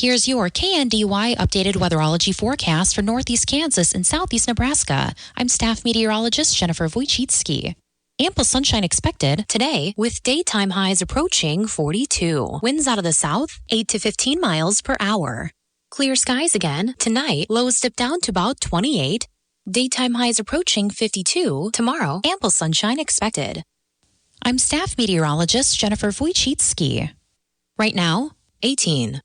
Here's your KNDY updated weatherology forecast for northeast Kansas and southeast Nebraska. I'm staff meteorologist Jennifer Wojcicki. Ample sunshine expected today with daytime highs approaching 42. Winds out of the south, 8 to 15 miles per hour. Clear skies again. Tonight, lows dip down to about 28. Daytime highs approaching 52. Tomorrow, ample sunshine expected. I'm staff meteorologist Jennifer Wojcicki. Right now, 18.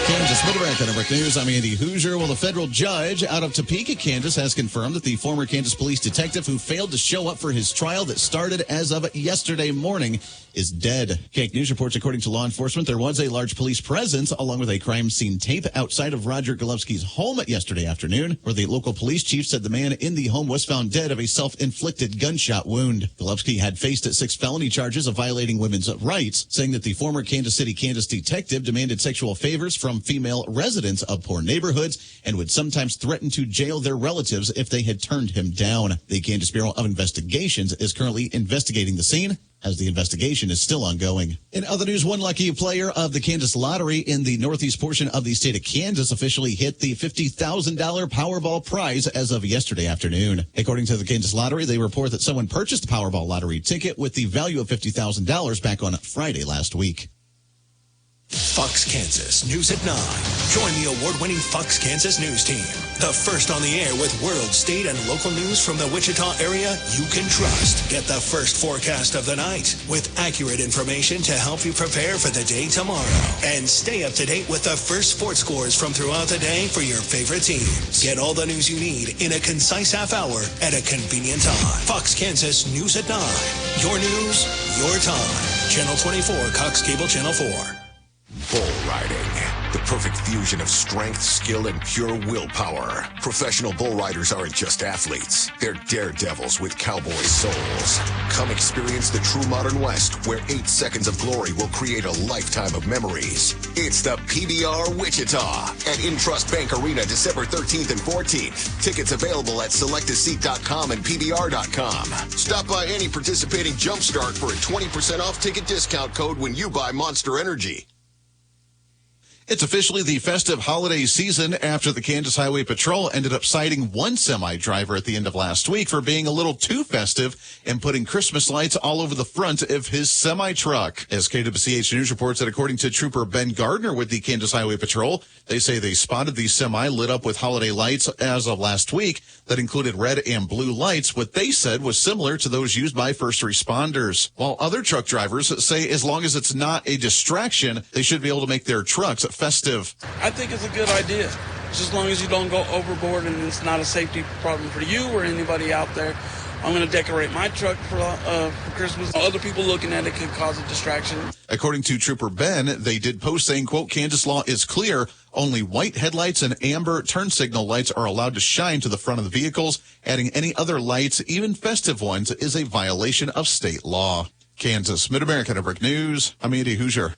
Kansas Mid-America Network News. I'm Andy Hoosier. Well, the federal judge out of Topeka, Kansas, has confirmed that the former Kansas police detective who failed to show up for his trial that started as of yesterday morning is dead. KNDY News reports, according to law enforcement, there was a large police presence along with a crime scene tape outside of Roger Golubski's home yesterday afternoon, where the local police chief said the man in the home was found dead of a self-inflicted gunshot wound. Golubski had faced 6 felony charges of violating women's rights, saying that the former Kansas City, Kansas detective demanded sexual favors from female residents of poor neighborhoods and would sometimes threaten to jail their relatives if they had turned him down. The Kansas Bureau of Investigations is currently investigating the scene, as the investigation is still ongoing. In other news, one lucky player of the Kansas Lottery in the northeast portion of the state of Kansas officially hit the $50,000 Powerball prize as of yesterday afternoon. According to the Kansas Lottery, they report that someone purchased the Powerball lottery ticket with the value of $50,000 back on Friday last week. Fox Kansas News at 9. Join the award-winning Fox Kansas News team. The first on the air with world, state, and local news from the Wichita area you can trust. Get the first forecast of the night with accurate information to help you prepare for the day tomorrow. And stay up to date with the first sports scores from throughout the day for your favorite teams. Get all the news you need in a concise half hour at a convenient time. Fox Kansas News at 9. Your news, your time. Channel 24, Cox Cable Channel 4. Bull riding. The perfect fusion of strength, skill, and pure willpower. Professional bull riders aren't just athletes. They're daredevils with cowboy souls. Come experience the true modern West, where 8 seconds of glory will create a lifetime of memories. It's the PBR Wichita at Intrust Bank Arena, December 13th and 14th. Tickets available at selectaseat.com and pbr.com. Stop by any participating Jumpstart for a 20% off ticket discount code when you buy Monster Energy. It's officially the festive holiday season after the Kansas Highway Patrol ended up citing one semi-driver at the end of last week for being a little too festive and putting Christmas lights all over the front of his semi-truck. As KWCH News reports that according to Trooper Ben Gardner with the Kansas Highway Patrol, they say they spotted the semi lit up with holiday lights as of last week that included red and blue lights, what they said was similar to those used by first responders. While other truck drivers say as long as it's not a distraction, they should be able to make their trucks festive. I think it's a good idea, just as long as you don't go overboard and it's not a safety problem for you or anybody out there. I'm going to decorate my truck for Christmas. Other people looking at it could cause a distraction. According to Trooper Ben, they did post saying, quote, Kansas law is clear. Only white headlights and amber turn signal lights are allowed to shine to the front of the vehicles. Adding any other lights, even festive ones, is a violation of state law. Kansas Mid-America Network News, I'm Andy Hoosier.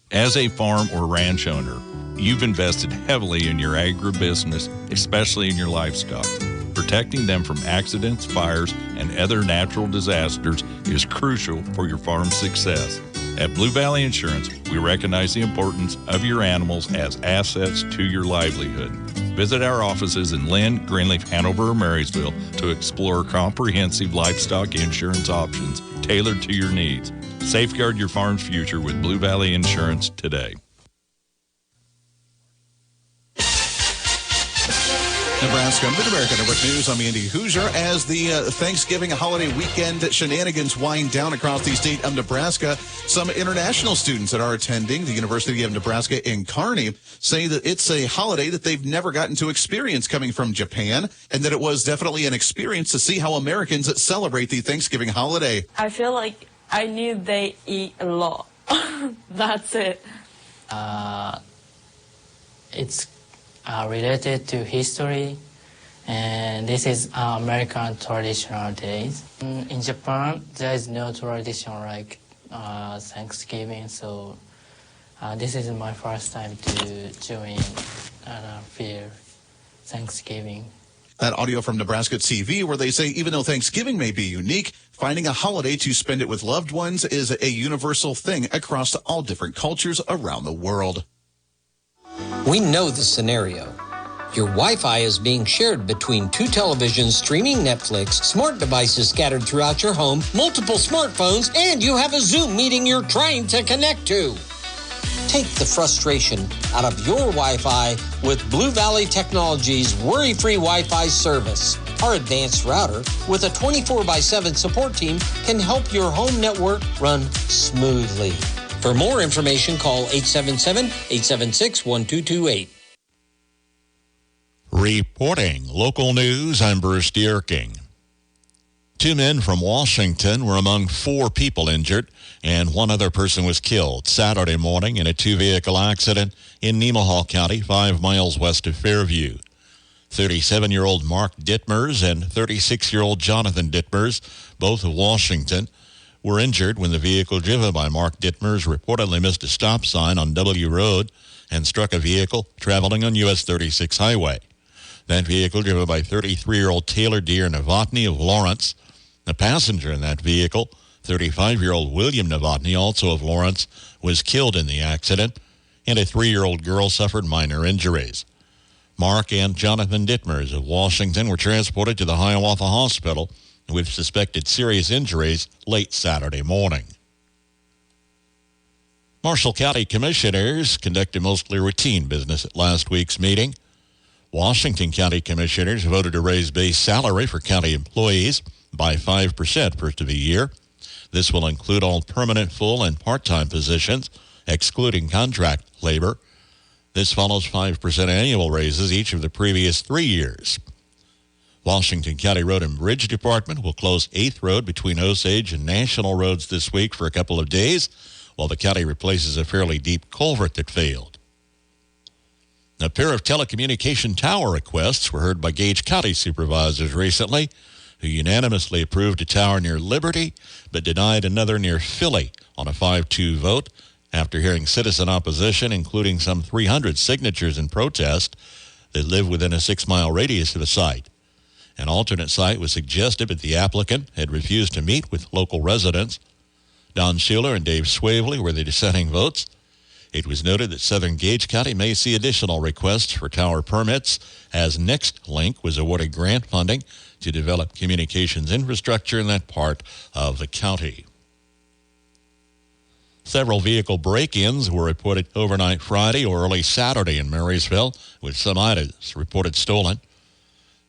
As a farm or ranch owner, you've invested heavily in your agribusiness, especially in your livestock. Protecting them from accidents, fires, and other natural disasters is crucial for your farm's success. At Blue Valley Insurance, we recognize the importance of your animals as assets to your livelihood. Visit our offices in Lynn, Greenleaf, Hanover, or Marysville to explore comprehensive livestock insurance options tailored to your needs. Safeguard your farm's future with Blue Valley Insurance today. Nebraska Mid-America Network News. I'm Andy Hoosier. As the Thanksgiving holiday weekend shenanigans wind down across the state of Nebraska, some international students that are attending the University of Nebraska in Kearney say that it's a holiday that they've never gotten to experience coming from Japan, and that it was definitely an experience to see how Americans celebrate the Thanksgiving holiday. I feel like I knew they eat a lot. That's it. It's related to history, and this is American traditional days. In Japan, there is no tradition like Thanksgiving, so this is my first time to join feel Thanksgiving. That audio from Nebraska TV, where they say even though Thanksgiving may be unique, finding a holiday to spend it with loved ones is a universal thing across all different cultures around the world. We know the scenario. Your Wi-Fi is being shared between two televisions streaming Netflix, smart devices scattered throughout your home, multiple smartphones, and you have a Zoom meeting you're trying to connect to. Take the frustration out of your Wi-Fi with Blue Valley Technologies' worry-free Wi-Fi service. Our advanced router with a 24/7 support team can help your home network run smoothly. For more information, call 877-876-1228. Reporting local news, I'm Bruce Dierking. 2 men from Washington were among 4 people injured, and 1 other person was killed Saturday morning in a 2-vehicle accident in Nemaha County, 5 miles west of Fairview. 37-year-old Mark Dittmers and 36-year-old Jonathan Dittmers, both of Washington, were injured when the vehicle driven by Mark Dittmers reportedly missed a stop sign on W Road and struck a vehicle traveling on US 36 highway. That vehicle, driven by 33-year-old Taylor Deere Novotny of Lawrence. The passenger in that vehicle, 35-year-old William Novotny, also of Lawrence, was killed in the accident, and a 3-year-old girl suffered minor injuries. Mark and Jonathan Dittmers of Washington were transported to the Hiawatha Hospital with suspected serious injuries late Saturday morning. Marshall County Commissioners conducted mostly routine business at last week's meeting. Washington County Commissioners voted to raise base salary for county employees by 5% first of the year. This will include all permanent, full, and part-time positions, excluding contract labor. This follows 5% annual raises each of the previous 3 years. Washington County Road and Bridge Department will close 8th Road between Osage and National Roads this week for a couple of days, while the county replaces a fairly deep culvert that failed. A pair of telecommunication tower requests were heard by Gage County supervisors recently, who unanimously approved a tower near Liberty, but denied another near Philly on a 5-2 vote after hearing citizen opposition, including some 300 signatures in protest that live within a 6-mile radius of the site. An alternate site was suggested, but the applicant had refused to meet with local residents. Don Schuler and Dave Swavely were the dissenting votes. It was noted that Southern Gage County may see additional requests for tower permits as NextLink was awarded grant funding to develop communications infrastructure in that part of the county. Several vehicle break-ins were reported overnight Friday or early Saturday in Marysville, with some items reported stolen.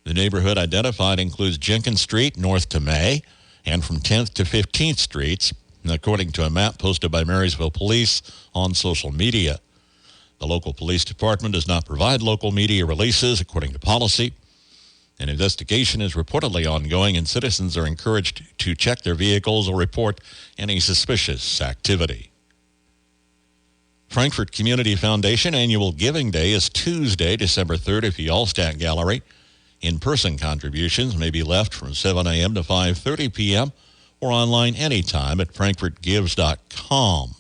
The neighborhood identified includes Jenkins Street north to May and from 10th to 15th Streets, according to a map posted by Marysville Police on social media. The local police department does not provide local media releases according to policy. An investigation is reportedly ongoing, and citizens are encouraged to check their vehicles or report any suspicious activity. Frankfort Community Foundation Annual Giving Day is Tuesday, December 3rd at the Allstat Gallery. In-person contributions may be left from 7 a.m. to 5:30 p.m. or online anytime at frankfortgives.com.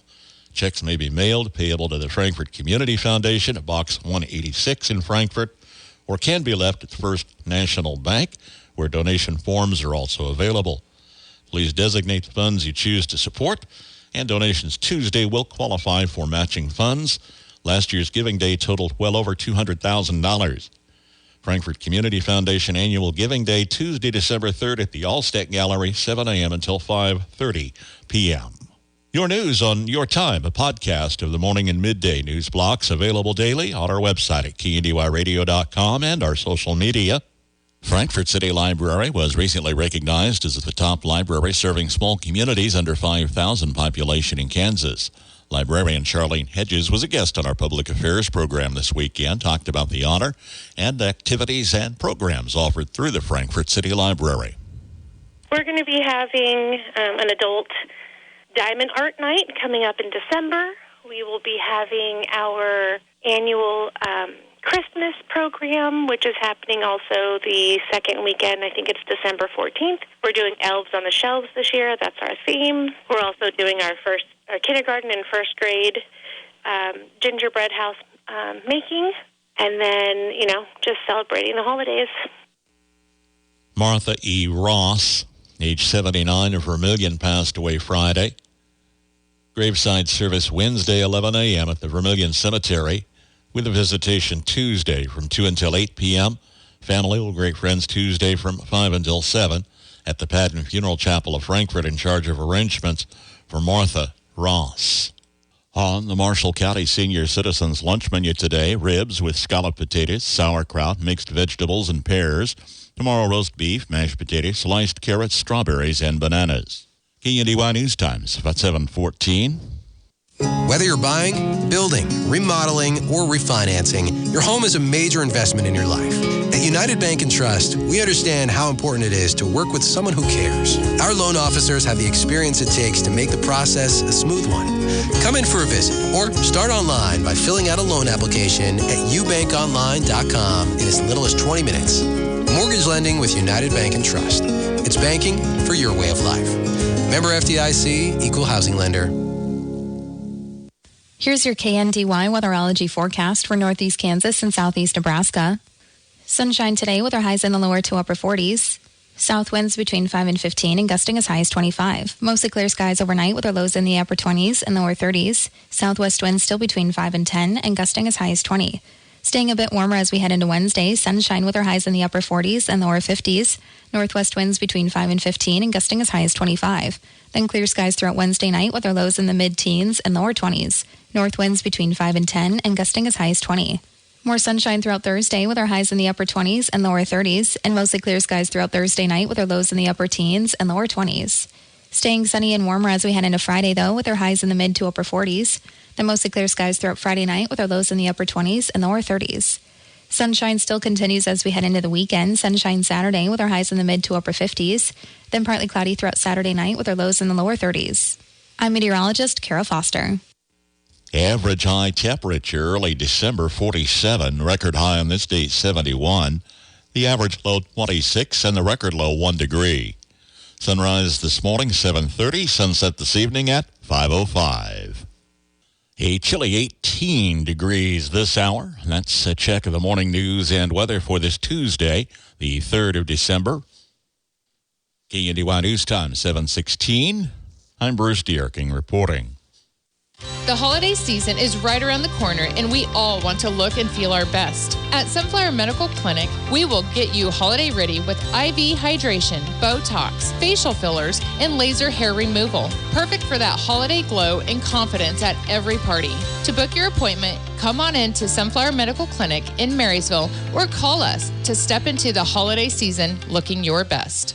Checks may be mailed payable to the Frankfort Community Foundation at Box 186 in Frankfort, or can be left at the First National Bank, where donation forms are also available. Please designate the funds you choose to support, and donations Tuesday will qualify for matching funds. Last year's Giving Day totaled well over $200,000. Frankfort Community Foundation Annual Giving Day, Tuesday, December 3rd at the Allstat Gallery, 7 a.m. until 5:30 p.m. Your news on your time, a podcast of the morning and midday news blocks available daily on our website at KNDYradio.com and our social media. Frankfort City Library was recently recognized as the top library serving small communities under 5,000 population in Kansas. Librarian Charlene Hedges was a guest on our Public Affairs program this weekend, talked about the honor and activities and programs offered through the Frankfort City Library. We're going to be having an adult diamond art night coming up in December. We will be having our annual Christmas program, which is happening also the second weekend. I think it's December 14th. We're doing Elves on the Shelves this year. That's our theme. We're also doing our kindergarten and first grade gingerbread house making, and then, just celebrating the holidays. Martha E. Ross, age 79, of Vermilion, passed away Friday. Graveside service Wednesday, 11 a.m. at the Vermilion Cemetery, with a visitation Tuesday from 2 until 8 p.m. Family will greet friends Tuesday from 5 until 7 at the Padden Funeral Chapel of Frankfort, in charge of arrangements for Martha Ross. On the Marshall County Senior Citizens Lunch Menu today, ribs with scalloped potatoes, sauerkraut, mixed vegetables, and pears. Tomorrow, roast beef, mashed potatoes, sliced carrots, strawberries, and bananas. KNDY News Times, about 7:14. Whether you're buying, building, remodeling, or refinancing, your home is a major investment in your life. At United Bank and Trust, we understand how important it is to work with someone who cares. Our loan officers have the experience it takes to make the process a smooth one. Come in for a visit or start online by filling out a loan application at ubankonline.com in as little as 20 minutes. Mortgage lending with United Bank and Trust. It's banking for your way of life. Member FDIC, Equal Housing Lender. Here's your KNDY weatherology forecast for northeast Kansas and southeast Nebraska. Sunshine today with our highs in the lower to upper 40s. South winds between 5 and 15 and gusting as high as 25. Mostly clear skies overnight with our lows in the upper 20s and lower 30s. Southwest winds still between 5 and 10 and gusting as high as 20. Staying a bit warmer as we head into Wednesday. Sunshine with our highs in the upper 40s and lower 50s. Northwest winds between 5 and 15 and gusting as high as 25. Then clear skies throughout Wednesday night with our lows in the mid-teens and lower 20s. North winds between 5 and 10 and gusting as high as 20. More sunshine throughout Thursday with our highs in the upper 20s and lower 30s, and mostly clear skies throughout Thursday night with our lows in the upper teens and lower 20s. Staying sunny and warmer as we head into Friday, though, with our highs in the mid to upper 40s. Then mostly clear skies throughout Friday night with our lows in the upper 20s and lower 30s. Sunshine still continues as we head into the weekend. Sunshine Saturday with our highs in the mid to upper 50s. Then partly cloudy throughout Saturday night with our lows in the lower 30s. I'm meteorologist Kara Foster. Average high temperature early December 47, record high on this date 71. The average low 26 and the record low 1 degree. Sunrise this morning 7:30, sunset this evening at 5:05. A chilly 18 degrees this hour. That's a check of the morning news and weather for this Tuesday, the 3rd of December. KNDY News Time 7:16. I'm Bruce Dierking reporting. The holiday season is right around the corner, and we all want to look and feel our best. At Sunflower Medical Clinic, we will get you holiday ready with IV hydration, Botox, facial fillers, and laser hair removal. Perfect for that holiday glow and confidence at every party. To book your appointment, come on in to Sunflower Medical Clinic in Marysville or call us to step into the holiday season looking your best.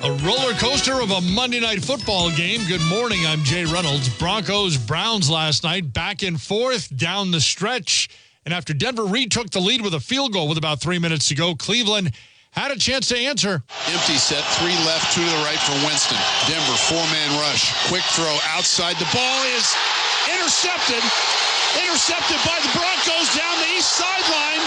A roller coaster of a Monday night football game. Good morning, I'm Jay Reynolds. Broncos-Browns last night, back and forth down the stretch. And after Denver retook the lead with a field goal with about 3 minutes to go, Cleveland had a chance to answer. Empty set, 3 left, 2 to the right for Winston. Denver, 4-man rush. Quick throw outside. The ball is intercepted. Intercepted by the Broncos down the east sideline.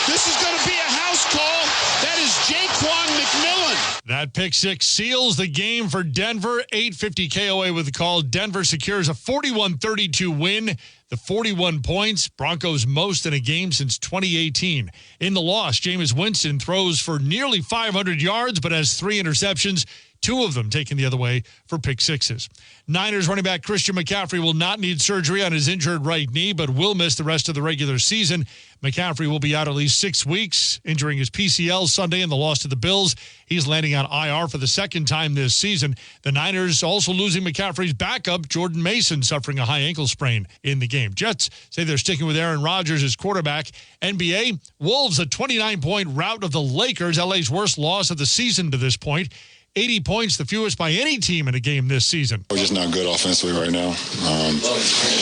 This is going to be a house call. That is Jaquan McMillan. That pick six seals the game for Denver. 8:50 KOA with the call. Denver secures a 41-32 win. The 41 points, Broncos most in a game since 2018. In the loss, Jameis Winston throws for nearly 500 yards, but has 3 interceptions, 2 of them taken the other way for pick sixes. Niners running back Christian McCaffrey will not need surgery on his injured right knee, but will miss the rest of the regular season. McCaffrey will be out at least 6 weeks, injuring his PCL Sunday in the loss to the Bills. He's landing on IR for the second time this season. The Niners also losing McCaffrey's backup, Jordan Mason, suffering a high ankle sprain in the game. Jets say they're sticking with Aaron Rodgers as quarterback. NBA, Wolves a 29-point rout of the Lakers, LA's worst loss of the season to this point. 80 points, the fewest by any team in a game this season. We're just not good offensively right now. I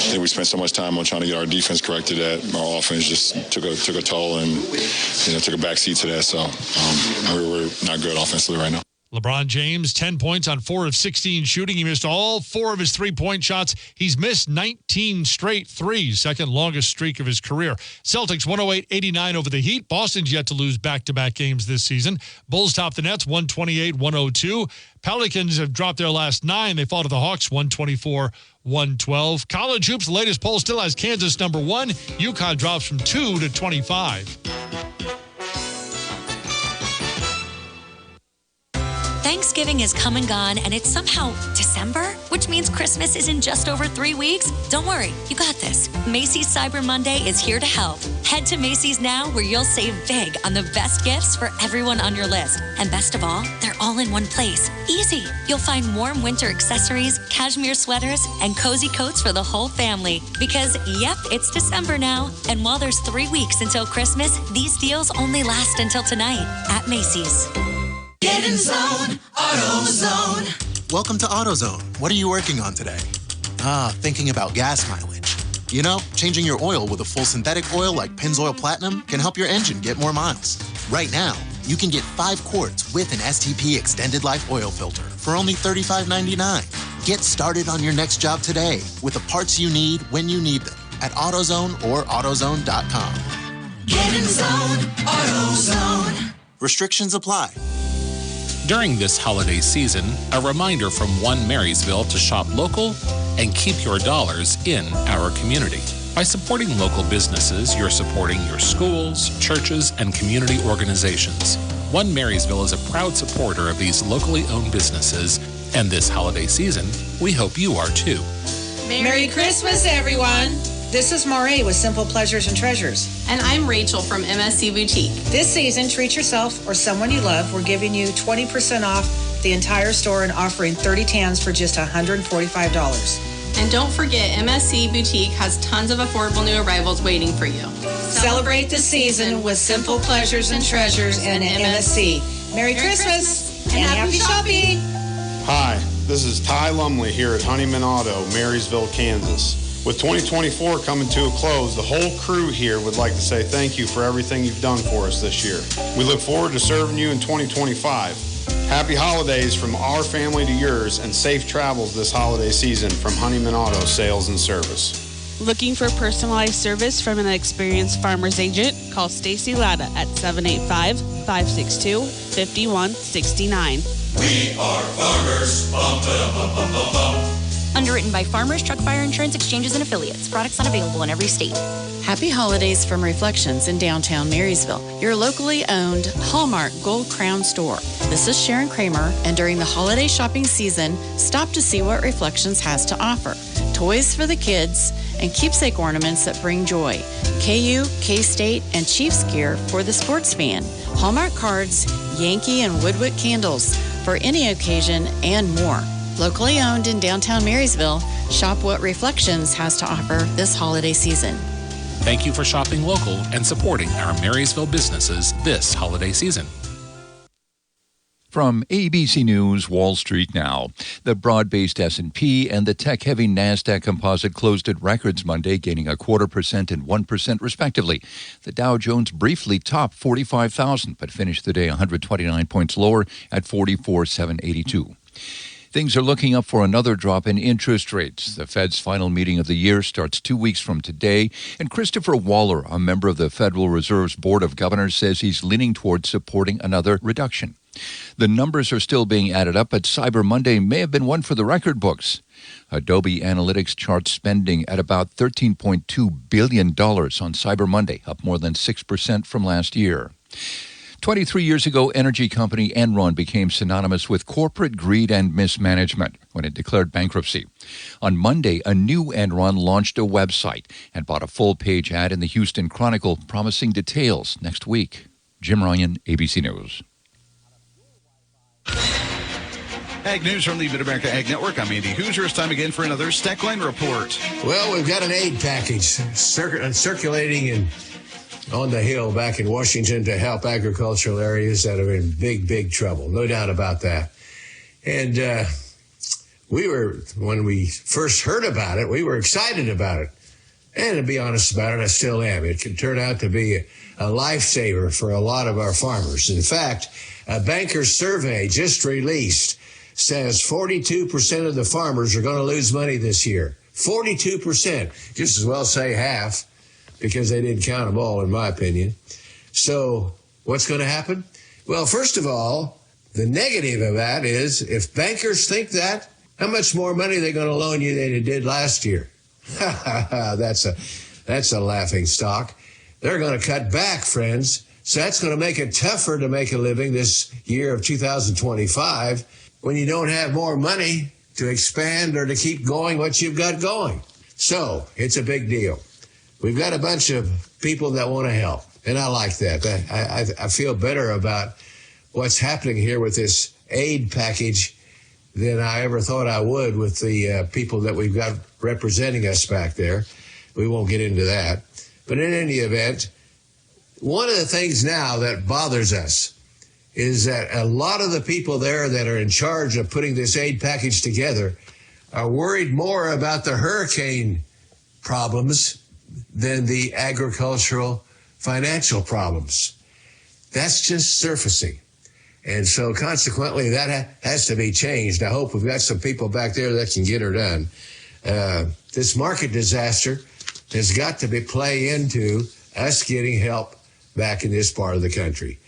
think we spent so much time on trying to get our defense corrected that our offense just took a toll and took a backseat to that. So we're not good offensively right now. LeBron James, 10 points on 4 of 16 shooting. He missed all 4 of his three-point shots. He's missed 19 straight threes, second longest streak of his career. Celtics 108-89 over the Heat. Boston's yet to lose back-to-back games this season. Bulls top the Nets 128-102. Pelicans have dropped their last 9. They fall to the Hawks 124-112. College hoops, the latest poll still has Kansas number 1. UConn drops from 2 to 25. Thanksgiving has come and gone, and it's somehow December, which means Christmas is in just over 3 weeks. Don't worry, you got this. Macy's Cyber Monday is here to help. Head to Macy's now, where you'll save big on the best gifts for everyone on your list. And best of all, they're all in one place. Easy. You'll find warm winter accessories, cashmere sweaters, and cozy coats for the whole family. Because, yep, it's December now. And while there's 3 weeks until Christmas, these deals only last until tonight at Macy's. Get in zone, AutoZone. Welcome to AutoZone. What are you working on today? Thinking about gas mileage. You know, changing your oil with a full synthetic oil like Pennzoil Platinum can help your engine get more miles. Right now, you can get 5 quarts with an STP Extended Life Oil Filter for only $35.99. Get started on your next job today with the parts you need when you need them at AutoZone or AutoZone.com. Get in zone, AutoZone. Restrictions apply. During this holiday season, a reminder from One Marysville to shop local and keep your dollars in our community. By supporting local businesses, you're supporting your schools, churches, and community organizations. One Marysville is a proud supporter of these locally owned businesses, and this holiday season, we hope you are too. Merry Christmas, everyone. This is Maureen with Simple Pleasures and Treasures. And I'm Rachel from MSC Boutique. This season, treat yourself or someone you love. We're giving you 20% off the entire store and offering 30 tans for just $145. And don't forget, MSC Boutique has tons of affordable new arrivals waiting for you. Celebrate the season with Simple Pleasures and Treasures and MSC. Merry Christmas and happy shopping. Hi, this is Ty Lumley here at Honeyman Auto, Marysville, Kansas. With 2024 coming to a close, the whole crew here would like to say thank you for everything you've done for us this year. We look forward to serving you in 2025. Happy holidays from our family to yours, and safe travels this holiday season from Honeyman Auto Sales and Service. Looking for personalized service from an experienced farmer's agent? Call Stacy Latta at 785-562-5169. We are farmers. Bum, ba, bum, bum, bum, bum. Underwritten by Farmers Truck Fire Insurance Exchanges and Affiliates. Products not available in every state. Happy holidays from Reflections in downtown Marysville, your locally owned Hallmark Gold Crown store. This is Sharon Kramer, and during the holiday shopping season, stop to see what Reflections has to offer. Toys for the kids and keepsake ornaments that bring joy. KU, K-State, and Chiefs gear for the sports fan. Hallmark cards, Yankee and Woodwick candles for any occasion, and more. Locally owned in downtown Marysville, shop what Reflections has to offer this holiday season. Thank you for shopping local and supporting our Marysville businesses this holiday season. From ABC News, Wall Street Now. The broad-based S&P and the tech-heavy NASDAQ composite closed at records Monday, gaining 0.25% and 1% respectively. The Dow Jones briefly topped 45,000, but finished the day 129 points lower at 44,782. Things are looking up for another drop in interest rates. The Fed's final meeting of the year starts 2 weeks from today, and Christopher Waller, a member of the Federal Reserve's Board of Governors, says he's leaning towards supporting another reduction. The numbers are still being added up, but Cyber Monday may have been one for the record books. Adobe Analytics charts spending at about $13.2 billion on Cyber Monday, up more than 6% from last year. 23 years ago, energy company Enron became synonymous with corporate greed and mismanagement when it declared bankruptcy. On Monday, a new Enron launched a website and bought a full-page ad in the Houston Chronicle promising details next week. Jim Ryan, ABC News. Ag News from the Mid-America Ag Network. I'm Andy Hoosier. It's time again for another Stackline Report. Well, we've got an aid package circulating on the Hill back in Washington to help agricultural areas that are in big trouble. No doubt about that. And when we first heard about it, we were excited about it. And to be honest about it, I still am. It can turn out to be a lifesaver for a lot of our farmers. In fact, a banker's survey just released says 42% of the farmers are going to lose money this year. 42%. Just as well say half, because they didn't count them all, in my opinion. So what's going to happen? Well, first of all, the negative of that is if bankers think that, how much more money are they going to loan you than they did last year? That's a laughing stock. They're going to cut back, friends. So that's going to make it tougher to make a living this year of 2025. when you don't have more money to expand or to keep going what you've got going. So it's a big deal. We've got a bunch of people that want to help, and I like that. I feel better about what's happening here with this aid package than I ever thought I would with the people that we've got representing us back there. We won't get into that. But in any event, one of the things now that bothers us is that a lot of the people there that are in charge of putting this aid package together are worried more about the hurricane problems than the agricultural financial problems. That's just surfacing. And so consequently, that has to be changed. I hope we've got some people back there that can get her done. This market disaster has got to play into us getting help back in this part of the country.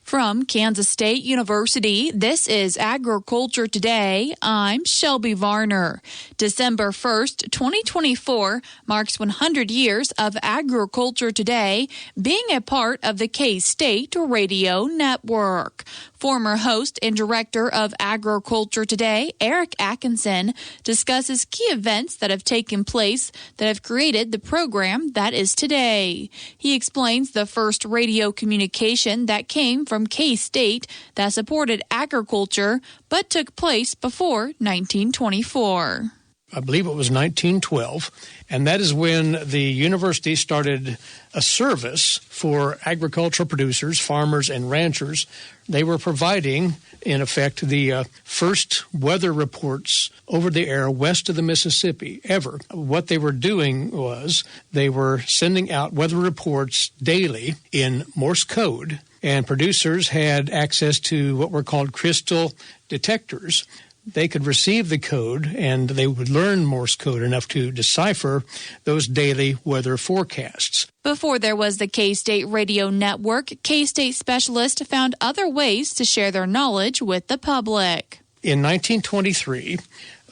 From Kansas State University, this is Agriculture Today. I'm Shelby Varner. December 1st, 2024 marks 100 years of Agriculture Today being a part of the K-State Radio Network. Former host and director of Agriculture Today, Eric Atkinson, discusses key events that have taken place that have created the program that is today. He explains the first radio communication that came from K-State that supported agriculture but took place before 1924. I believe it was 1912, and that is when the university started a service for agricultural producers, farmers, and ranchers. They were providing, in effect, the first weather reports over the air west of the Mississippi ever. What they were doing was they were sending out weather reports daily in Morse code, and producers had access to what were called crystal detectors. They could receive the code, and they would learn Morse code enough to decipher those daily weather forecasts. Before there was the K-State Radio Network, K-State specialists found other ways to share their knowledge with the public. In 1923,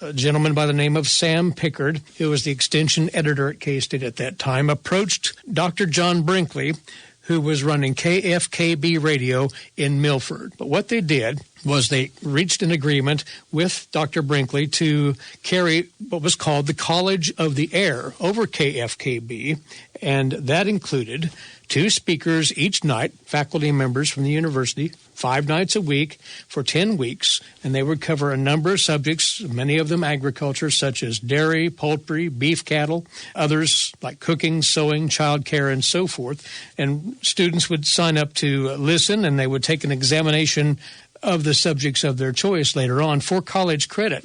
a gentleman by the name of Sam Pickard, who was the extension editor at K-State at that time, approached Dr. John Brinkley, who was running KFKB radio in Milford. But what they did was they reached an agreement with Dr. Brinkley to carry what was called the College of the Air over KFKB, and that included 2 speakers each night, faculty members from the university, 5 nights a week for 10 weeks, and they would cover a number of subjects, many of them agriculture, such as dairy, poultry, beef cattle, others like cooking, sewing, childcare, and so forth. And students would sign up to listen, and they would take an examination of the subjects of their choice later on for college credit.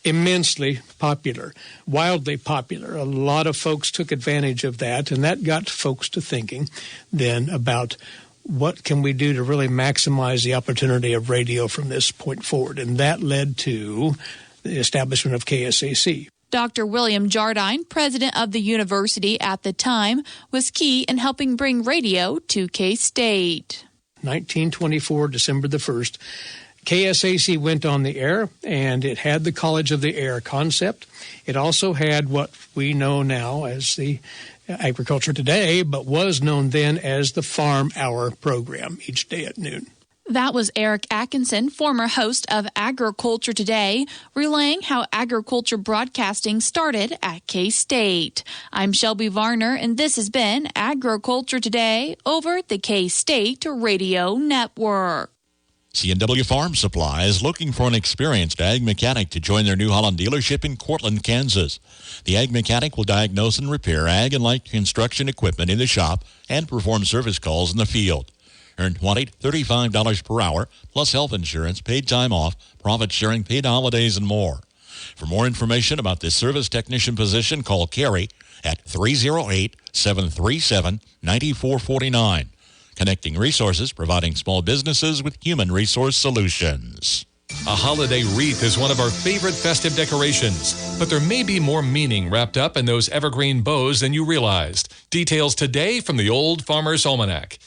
Immensely popular, wildly popular. A lot of folks took advantage of that, and that got folks to thinking then about what can we do to really maximize the opportunity of radio from this point forward. And that led to the establishment of KSAC. Dr. William Jardine, president of the university at the time, was key in helping bring radio to K-State. 1924, December the 1st, KSAC went on the air, and it had the College of the Air concept. It also had what we know now as the Agriculture Today, but was known then as the Farm Hour program each day at noon. That was Eric Atkinson, former host of Agriculture Today, relaying how agriculture broadcasting started at K-State. I'm Shelby Varner, and this has been Agriculture Today over the K-State Radio Network. C&W Farm Supply is looking for an experienced ag mechanic to join their New Holland dealership in Cortland, Kansas. The ag mechanic will diagnose and repair ag and light construction equipment in the shop and perform service calls in the field. Earn $20 to $35 per hour, plus health insurance, paid time off, profit sharing, paid holidays, and more. For more information about this service technician position, call Carrie at 308-737-9449. Connecting resources, providing small businesses with human resource solutions. A holiday wreath is one of our favorite festive decorations, but there may be more meaning wrapped up in those evergreen bows than you realized. Details today from the Old Farmer's Almanac.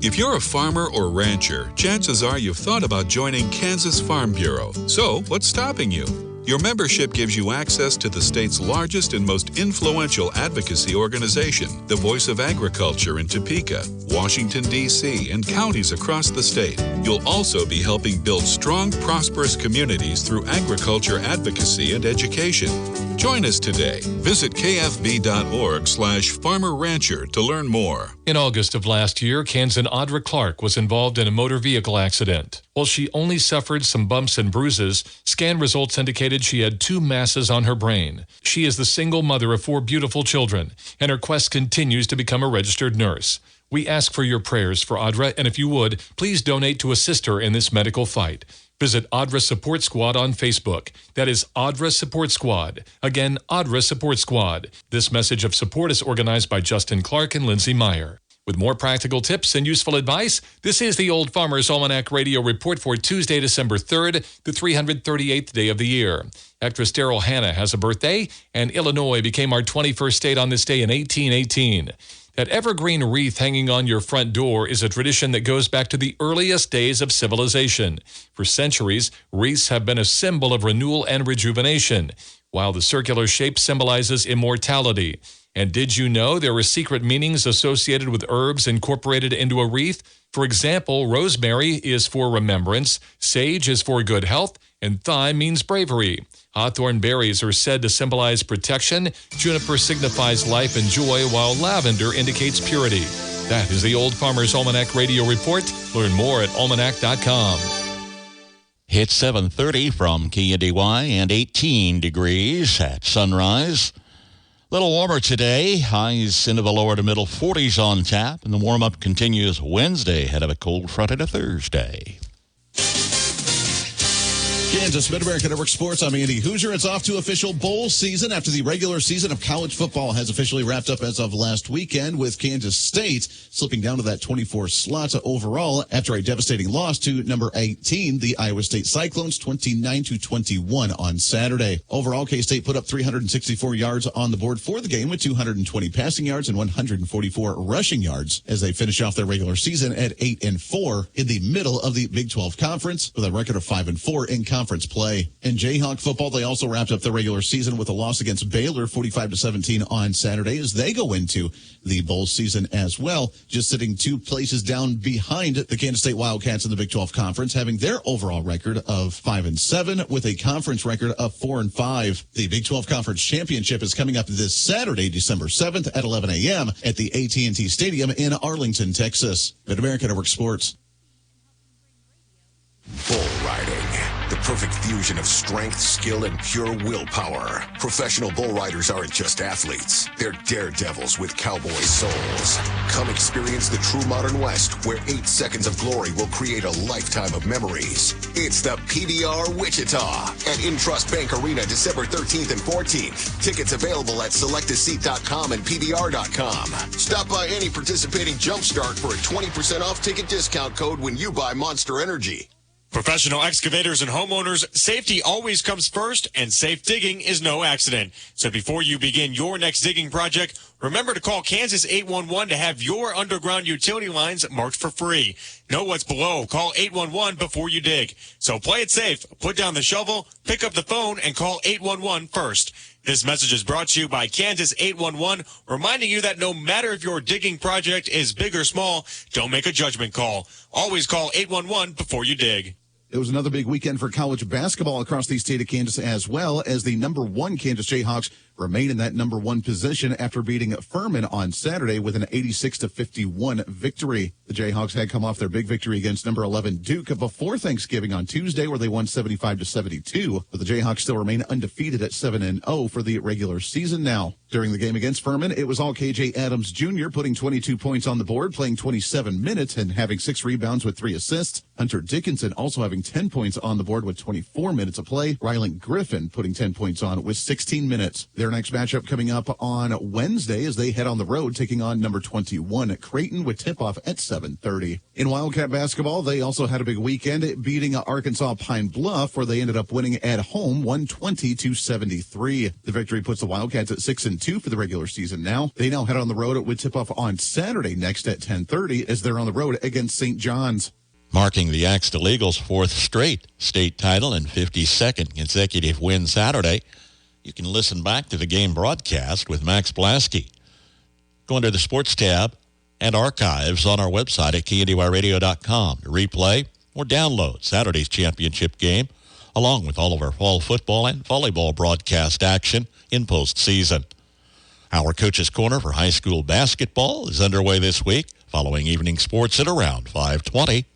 If you're a farmer or rancher, chances are you've thought about joining Kansas Farm Bureau. So, what's stopping you? Your membership gives you access to the state's largest and most influential advocacy organization, the Voice of Agriculture in Topeka, Washington, D.C., and counties across the state. You'll also be helping build strong, prosperous communities through agriculture advocacy and education. Join us today. Visit kfb.org/farmer-rancher to learn more. In August of last year, Kansan Audra Clark was involved in a motor vehicle accident. While she only suffered some bumps and bruises, scan results indicated she had 2 masses on her brain. She is the single mother of 4 beautiful children, and her quest continues to become a registered nurse. We ask for your prayers for Audra, and if you would, please donate to assist her in this medical fight. Visit Audra Support Squad on Facebook. That is Audra Support Squad. Again, Audra Support Squad. This message of support is organized by Justin Clark and Lindsay Meyer. With more practical tips and useful advice, this is the Old Farmer's Almanac Radio Report for Tuesday, December 3rd, the 338th day of the year. Actress Daryl Hannah has a birthday, and Illinois became our 21st state on this day in 1818. That evergreen wreath hanging on your front door is a tradition that goes back to the earliest days of civilization. For centuries, wreaths have been a symbol of renewal and rejuvenation, while the circular shape symbolizes immortality. And did you know there are secret meanings associated with herbs incorporated into a wreath? For example, rosemary is for remembrance, sage is for good health, and thyme means bravery. Hawthorn berries are said to symbolize protection, juniper signifies life and joy, while lavender indicates purity. That is the Old Farmer's Almanac Radio Report. Learn more at almanac.com. Hits 7:30 from KNDY and 18 degrees at sunrise. A little warmer today. Highs into the lower to middle 40s on tap, and the warm-up continues Wednesday ahead of a cold front into Thursday. Kansas Mid-America Network Sports. I'm Andy Hoosier. It's off to official bowl season after the regular season of college football has officially wrapped up as of last weekend, with Kansas State slipping down to that 24 slot overall after a devastating loss to number 18, the Iowa State Cyclones, 29-21 on Saturday. Overall, K-State put up 364 yards on the board for the game, with 220 passing yards and 144 rushing yards, as they finish off their regular season at 8-4 in the middle of the Big 12 Conference, with a record of 5-4 in conference play. In Jayhawk football, they also wrapped up their regular season with a loss against Baylor, 45-17 on Saturday, as they go into the bowl season as well, just sitting 2 places down behind the Kansas State Wildcats in the Big 12 Conference, having their overall record of 5-7 with a conference record of 4-5. The Big 12 Conference Championship is coming up this Saturday, December 7th at 11 a.m. at the AT&T Stadium in Arlington, Texas. Mid-America Network Sports. Bull riding. The perfect fusion of strength, skill, and pure willpower. Professional bull riders aren't just athletes. They're daredevils with cowboy souls. Come experience the true modern West, where 8 seconds of glory will create a lifetime of memories. It's the PBR Wichita at Intrust Bank Arena, December 13th and 14th. Tickets available at selectaseat.com and PBR.com. Stop by any participating Jumpstart for a 20% off ticket discount code when you buy Monster Energy. Professional excavators and homeowners, safety always comes first, and safe digging is no accident. So before you begin your next digging project, remember to call Kansas 811 to have your underground utility lines marked for free. Know what's below. Call 811 before you dig. So play it safe. Put down the shovel, pick up the phone, and call 811 first. This message is brought to you by Kansas 811, reminding you that no matter if your digging project is big or small, don't make a judgment call. Always call 811 before you dig. It was another big weekend for college basketball across the state of Kansas, as well as the number 1 Kansas Jayhawks remain in that number 1 position after beating Furman on Saturday with an 86-51 victory. The Jayhawks had come off their big victory against number 11 Duke before Thanksgiving on Tuesday, where they won 75-72. But the Jayhawks still remain undefeated at 7-0 for the regular season now. During the game against Furman, it was all KJ Adams Jr. putting 22 points on the board, playing 27 minutes and having 6 rebounds with 3 assists. Hunter Dickinson also having 10 points on the board with 24 minutes of play. Rylan Griffin putting 10 points on with 16 minutes. Their next matchup coming up on Wednesday as they head on the road, taking on number 21 Creighton, with tip-off at 7:30. In Wildcat basketball, they also had a big weekend, beating Arkansas Pine Bluff, where they ended up winning at home 120-73. The victory puts the Wildcats at 6-2 for the regular season now. They now head on the road with tip-off on Saturday next at 10:30 as they're on the road against St. John's. marking the Axtell Eagles' fourth straight state title and 52nd consecutive win Saturday. You can listen back to the game broadcast with Max Blasky. Go under the sports tab and archives on our website at KNDYradio.com to replay or download Saturday's championship game, along with all of our fall football and volleyball broadcast action in postseason. Our Coach's Corner for high school basketball is underway this week, following evening sports at around 5:20.